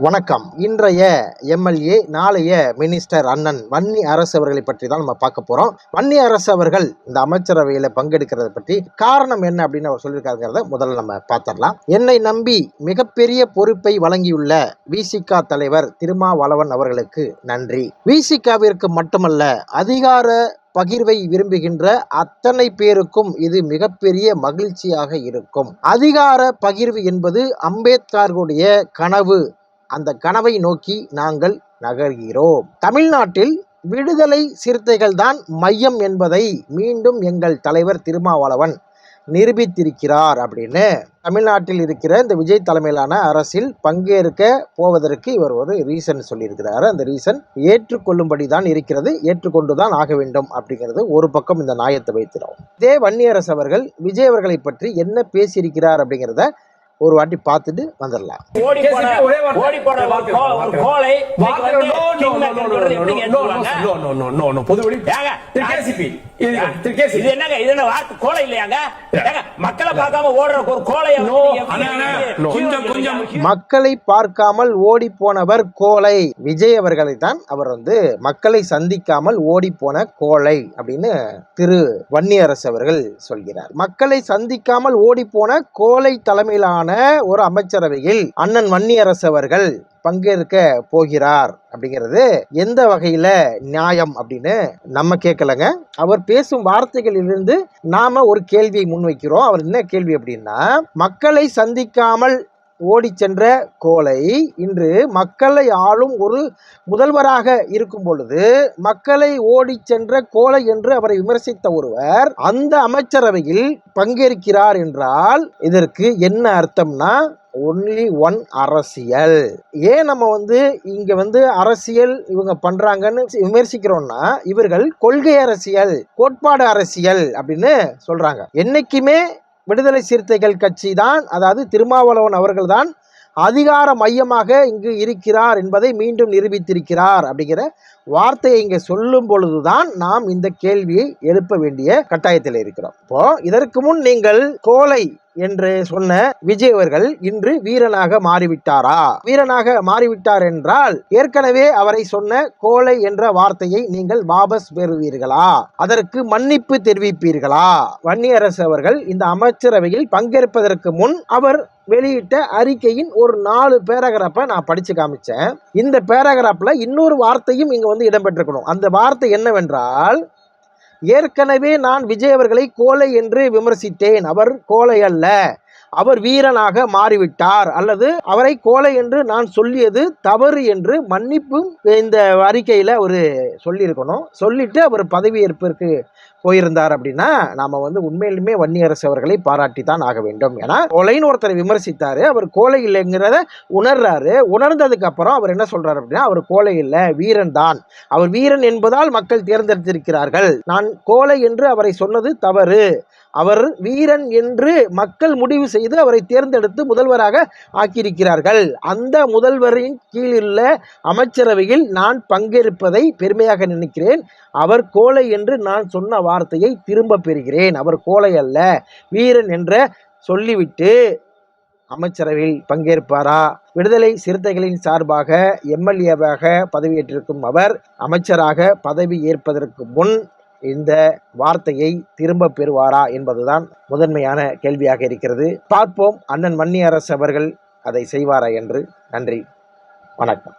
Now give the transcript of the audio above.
வணக்கம். இன்றைய எம்எல்ஏ, நாளைய மினிஸ்டர் அண்ணன் வன்னி அரசு அவர்களை பற்றி தான் நம்ம பார்க்க போறோம். வன்னி அரசு அவர்கள் இந்த அமைச்சரவையில பங்கெடுக்கிறத பற்றி காரணம் என்ன அப்படின்னு அவர் சொல்லியிருக்காருங்கிறத முதல்ல நம்ம பார்த்துடலாம். என்னை நம்பி மிகப்பெரிய பொறுப்பை வழங்கியுள்ள விசிக தலைவர் திருமாவளவன் அவர்களுக்கு நன்றி. விசிகவிற்கு மட்டுமல்ல, அதிகார பகிர்வை விரும்புகின்ற அத்தனை பேருக்கும் இது மிகப்பெரிய மகிழ்ச்சியாக இருக்கும். அதிகார பகிர்வு என்பது அம்பேத்கருடைய கனவு. அந்த கனவை நோக்கி நாங்கள் நகர்கிறோம். தமிழ்நாட்டில் விடுதலை சிறுத்தைகள் தான் மையம் என்பதை மீண்டும் எங்கள் தலைவர் திருமாவளவன் நிரூபித்திருக்கிறார் அப்படின்னு தமிழ்நாட்டில் இருக்கிற இந்த விஜய் தலைமையிலான அரசில் பங்கேற்க போவதற்கு இவர் ஒரு ரீசன் சொல்லியிருக்கிறார். அந்த ரீசன் ஏற்றுக்கொள்ளும்படி தான் இருக்கிறது, ஏற்றுக்கொண்டுதான் ஆக வேண்டும் அப்படிங்கிறது ஒரு பக்கம் இந்த நியாயத்தை வைத்திரும். இதே வன்னியரசு அவர்கள் விஜய் அவர்களை பற்றி என்ன பேசியிருக்கிறார் அப்படிங்கிறத ஒரு வாட்டி பார்த்துட்டு வந்துடலாம். மக்களை பார்க்காமல் ஓடி போனவர் கோழை. விஜய் அவர்களை தான் அவர் மக்களை சந்திக்காமல் ஓடி போன கோழை அப்படின்னு திரு வன்னியரசு அவர்கள் சொல்கிறார். மக்களை சந்திக்காமல் ஓடி போன கோழை தலைமையிலான ஒரு அமைச்சரவையில் அண்ணன் வன்னியரசு அவர்கள் பங்கேற்க போகிறார் அப்படிங்கிறது எந்த வகையில நியாயம் அப்படின்னு நம்ம கேட்கலங்க. அவர் பேசும் வார்த்தைகளிலிருந்து நாம ஒரு கேள்வியை முன்வைக்கிறோம். அவர் என்ன கேள்வி அப்படின்னா, மக்களை சந்திக்காமல் ஓடி சென்ற கோழை இன்று மக்களை ஆளும் ஒரு முதல்வராக இருக்கும் பொழுது மக்களை ஓடி சென்ற கோழை என்று அவரை விமர்சித்த ஒருவர் அந்த அமைச்சரவையில் பங்கேற்கிறார் என்றால் இதற்கு என்ன அர்த்தம்னா, ஒன்லி ஒன் அரசியல். ஏன் நம்ம இங்க அரசியல் இவங்க பண்றாங்கன்னு விமர்சிக்கிறோம்னா, இவர்கள் கொள்கை அரசியல், கோட்பாடு அரசியல் அப்படின்னு சொல்றாங்க. என்னைக்குமே விடுதலை சிறுத்தைகள் கட்சி தான், அதாவது திருமாவளவன் அவர்கள் தான் அதிகார மையமாக இங்கு இருக்கிறார் என்பதை மீண்டும் நிரூபித்திருக்கிறார் அப்படிங்கிற வார்த்தையை இங்க சொல்லும் பொழுதுதான் நாம் இந்த கேள்வியை எழுப்ப வேண்டிய கட்டாயத்தில் இருக்கிறோம். இப்போ இதற்கு முன் நீங்கள் கோழை என்று சொன்ன விஜய் அவர்கள் இன்று வீரனாக மாறிவிட்டாரா? வீரனாக மாறிவிட்டார் என்றால் ஏற்கனவே அவரை சொன்ன கோழை என்ற வார்த்தையை நீங்கள் வாபஸ் பெறுவீர்களா? அதற்கு மன்னிப்பு தெரிவிப்பீர்களா? வன்னியரசு அவர்கள் இந்த அமைச்சரவையில் பங்கேற்பதற்கு முன் அவர் வெளியிட்ட அறிக்கையின் ஒரு 4 பேராகிராஃபை நான் படிச்சு காமிச்சேன். இந்த பேராகிராஃப்ல இன்னொரு வார்த்தையும் இங்க இடம்பெற்றிருக்கணும். அந்த வார்த்தை என்னவென்றால், ஏற்கனவே நான் விஜய் அவர்களை கோழை என்று விமர்சித்தேன். அவர் கோழை அல்ல, அவர் வீரனாக மாறிவிட்டார், அல்லது அவரை கோழை என்று நான் சொல்லியது தவறு என்று மன்னிப்பும் இந்த அறிக்கையில ஒரு சொல்லியிருக்கணும். சொல்லிட்டு அவர் பதவியேற்பிற்கு போயிருந்தார் அப்படின்னா நாம உண்மையிலுமே வன்னியரசு அவர்களை பாராட்டி தான் ஆக வேண்டும். ஏன்னா கோழைன்னு ஒருத்தரை விமர்சித்தாரு, அவர் கோழை இல்லைங்கிறத உணர்றாரு. உணர்ந்ததுக்கு அப்புறம் அவர் என்ன சொல்றாரு அப்படின்னா, அவர் கோழை இல்லை, வீரன் தான். அவர் வீரன் என்பதால் மக்கள் தேர்ந்தெடுத்திருக்கிறார்கள். நான் கோழை என்று அவரை சொன்னது தவறு, அவர் வீரன் என்று மக்கள் முடிவு செய்து அவரை தேர்ந்தெடுத்து முதல்வராக ஆக்கியிருக்கிறார்கள். அந்த முதல்வரின் கீழுள்ள அமைச்சரவையில் நான் பங்கேற்பதை பெருமையாக நினைக்கிறேன். அவர் கோழை என்று நான் சொன்ன வார்த்தையை திரும்ப பெறுகிறேன். அவர் கோழை அல்ல, வீரன் என்ற சொல்லிவிட்டு அமைச்சரவையில் பங்கேற்பாரா? விடுதலை சிறுத்தைகளின் சார்பாக எம்எல்ஏவாக பதவியேற்றிருக்கும் அவர் அமைச்சராக பதவி ஏற்பதற்கு முன் இந்த வார்த்தையை திரும்ப பெறுவாரா என்பதுதான் முதன்மையான கேள்வியாக இருக்கிறது. பார்ப்போம் அண்ணன் வன்னியரசு அவர்கள் அதை செய்வாரா என்று. நன்றி, வணக்கம்.